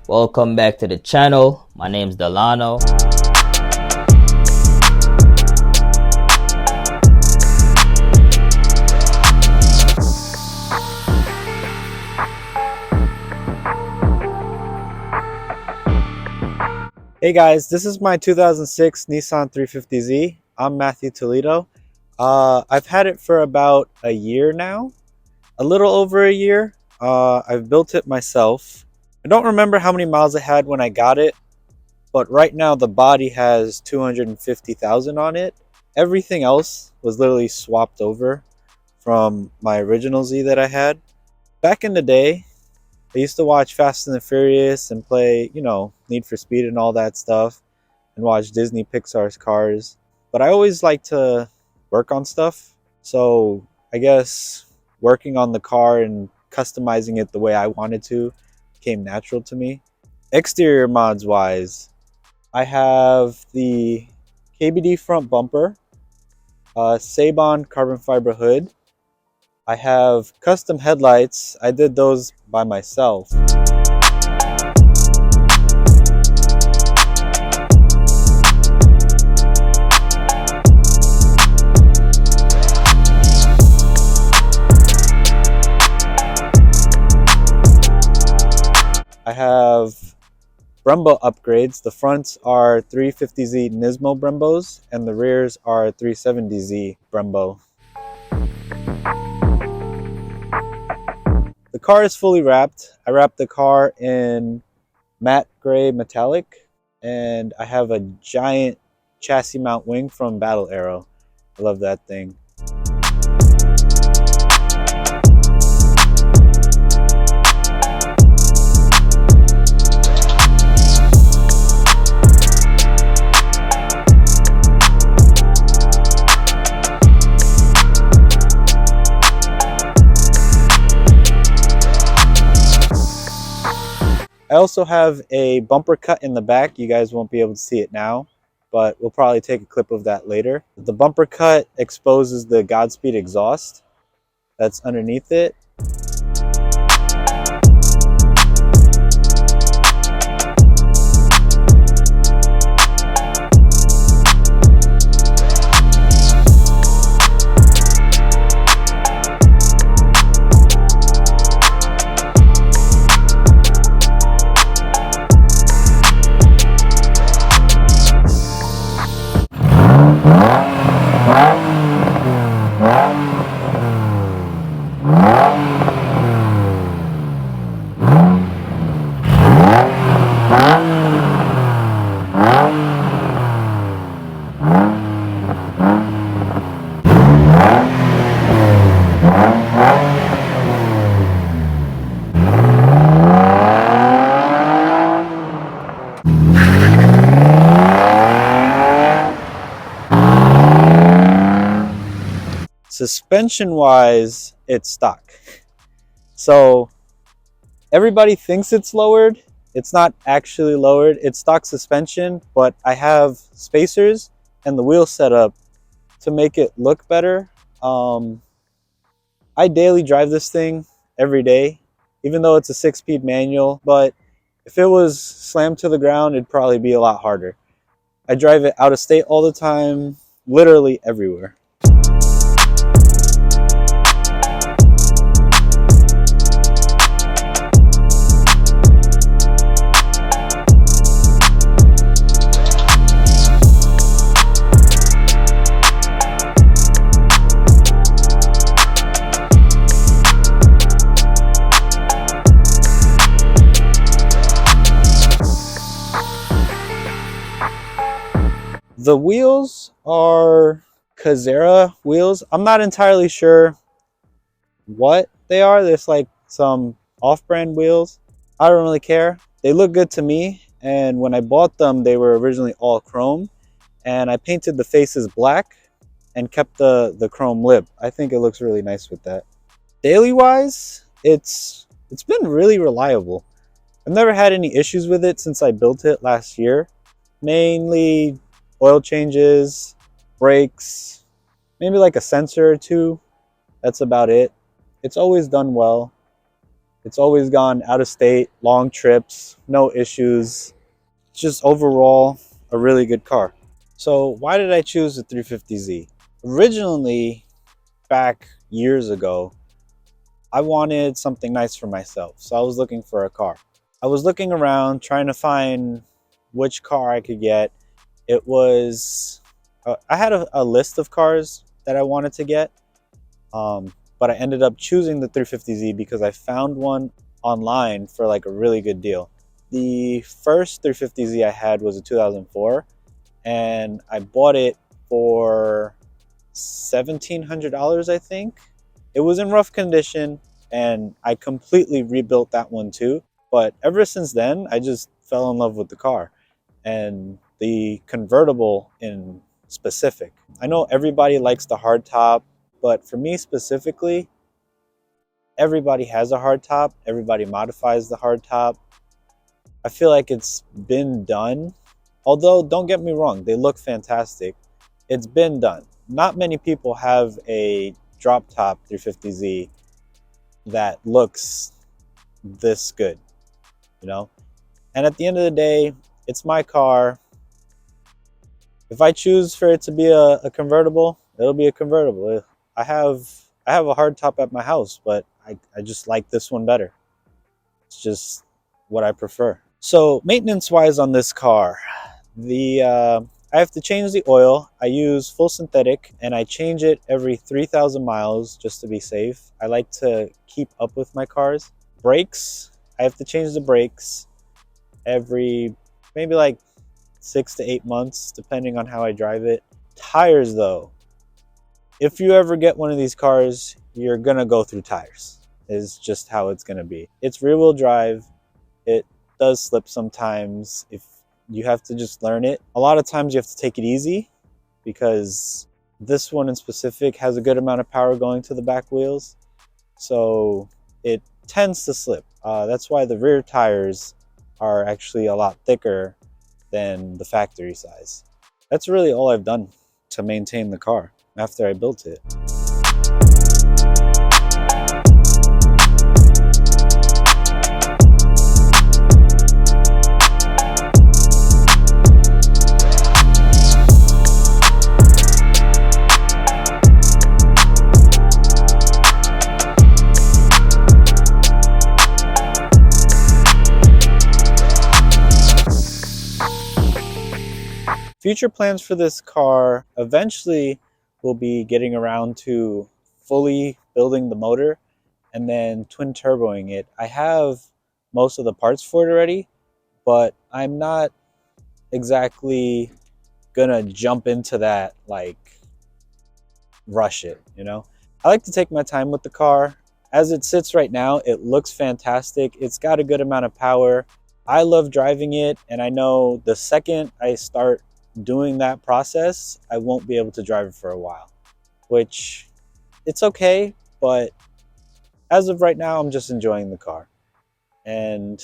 Welcome back to the channel. My name's Delano. Hey guys, this is my 2006 Nissan 350Z. I'm Matthew Toledo. I've had it for about a year now, a little over a year. I've built it myself. I don't remember how many miles it had when I got it, but right now the body has 250,000 on it. Everything else was literally swapped over from my original Z that I had. Back in the day, I used to watch Fast and the Furious and play, Need for Speed and all that stuff, and watch Disney Pixar's Cars. But I always like to work on stuff. So I guess working on the car and customizing it the way I wanted to came natural to me. Exterior mods wise, I have the KBD front bumper, Sabon carbon fiber hood. I have custom headlights. I did those by myself. I have Brembo upgrades. The fronts are 350Z Nismo Brembos and the rears are 370Z Brembo. The car is fully wrapped. I wrapped the car in matte gray metallic, and I have a giant chassis mount wing from Battle Arrow. I love that thing. I also have a bumper cut in the back. You guys won't be able to see it now, but we'll probably take a clip of that later. The bumper cut exposes the Godspeed exhaust that's underneath it. Suspension wise, it's stock. So everybody thinks it's lowered. It's not actually lowered. It's stock suspension, but I have spacers and the wheel set up to make it look better. I daily drive this thing every day, even though it's a 6-speed manual, but if it was slammed to the ground, it'd probably be a lot harder. I drive it out of state all the time, literally everywhere. The wheels are Kazera wheels. I'm not entirely sure what they are. There's like some off-brand wheels. I don't really care. They look good to me, and when I bought them, they were originally all chrome, and I painted the faces black and kept the chrome lip. I think it looks really nice with that. Daily wise, it's been really reliable. I've never had any issues with it since I built it last year. Mainly oil changes, brakes, maybe like a sensor or two. That's about it. It's always done well. It's always gone out of state, long trips, no issues. Just overall a really good car. So why did I choose the 350Z? Originally, back years ago, I wanted something nice for myself. So I was looking for a car. I was looking around trying to find which car I could get. It was, I had a list of cars that I wanted to get, but I ended up choosing the 350Z because I found one online for like a really good deal. The first 350Z I had was a 2004, and I bought it for $1,700, I think. It was in rough condition, and I completely rebuilt that one too. But ever since then, I just fell in love with the car and the convertible in specific. I know everybody likes the hardtop, but for me specifically, everybody has a hardtop. Everybody modifies the hardtop. I feel like it's been done. Although, don't get me wrong, they look fantastic. It's been done. Not many people have a drop top 350Z that looks this good, you know? And at the end of the day, it's my car. If I choose for it to be a convertible, it'll be a convertible. I have a hard top at my house, but I just like this one better. It's just what I prefer. So maintenance wise on this car, I have to change the oil. I use full synthetic and I change it every 3,000 miles just to be safe. I like to keep up with my cars. Brakes, I have to change the brakes every maybe like 6 to 8 months, depending on how I drive it. Tires though, if you ever get one of these cars, you're gonna go through tires. Is just how it's gonna be. It's rear wheel drive. It does slip sometimes. If you have to just learn it. A lot of times you have to take it easy because this one in specific has a good amount of power going to the back wheels. So it tends to slip. That's why the rear tires are actually a lot thicker than the factory size. That's really all I've done to maintain the car after I built it. Future plans for this car eventually will be getting around to fully building the motor and then twin turboing it. I have most of the parts for it already, but I'm not exactly gonna jump into that like rush it, you know? I like to take my time with the car. As it sits right now, it looks fantastic. It's got a good amount of power. I love driving it, and I know the second I start doing that process, I won't be able to drive it for a while, which it's okay, but as of right now, I'm just enjoying the car and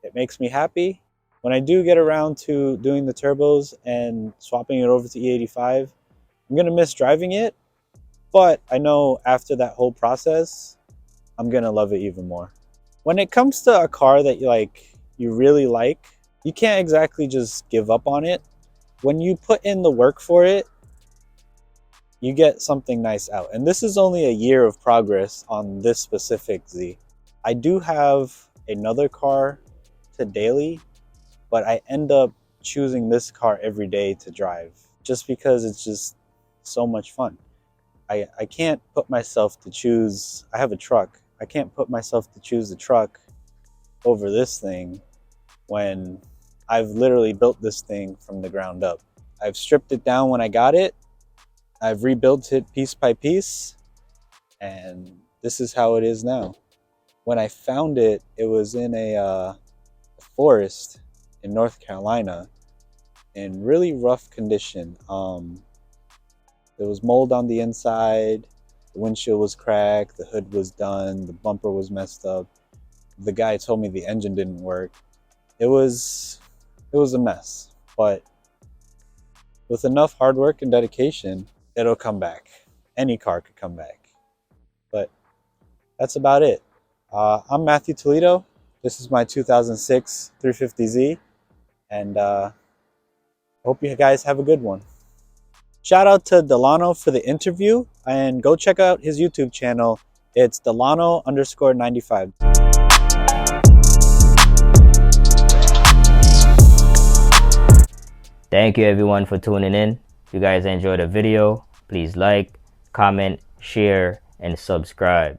it makes me happy. When I do get around to doing the turbos and swapping it over to E85, I'm gonna miss driving it, but I know after that whole process, I'm gonna love it even more. When it comes to a car that you really like, you can't exactly just give up on it. When you put in the work for it, you get something nice out. And this is only a year of progress on this specific Z. I do have another car to daily, but I end up choosing this car every day to drive just because it's just so much fun. I can't put myself to choose, I have a truck. I can't put myself to choose the truck over this thing when I've literally built this thing from the ground up. I've stripped it down when I got it. I've rebuilt it piece by piece, and this is how it is now. When I found it, it was in a forest in North Carolina in really rough condition. There was mold on the inside, the windshield was cracked, the hood was done, the bumper was messed up. The guy told me the engine didn't work. It was a mess, but with enough hard work and dedication, it'll come back. Any car could come back. But that's about it. I'm Matthew Toledo. This is my 2006 350Z, and hope you guys have a good one. Shout out to Delano for the interview, and go check out his YouTube channel. It's Delano_95. Thank you everyone for tuning in. If you guys enjoyed the video, please like, comment, share, and subscribe.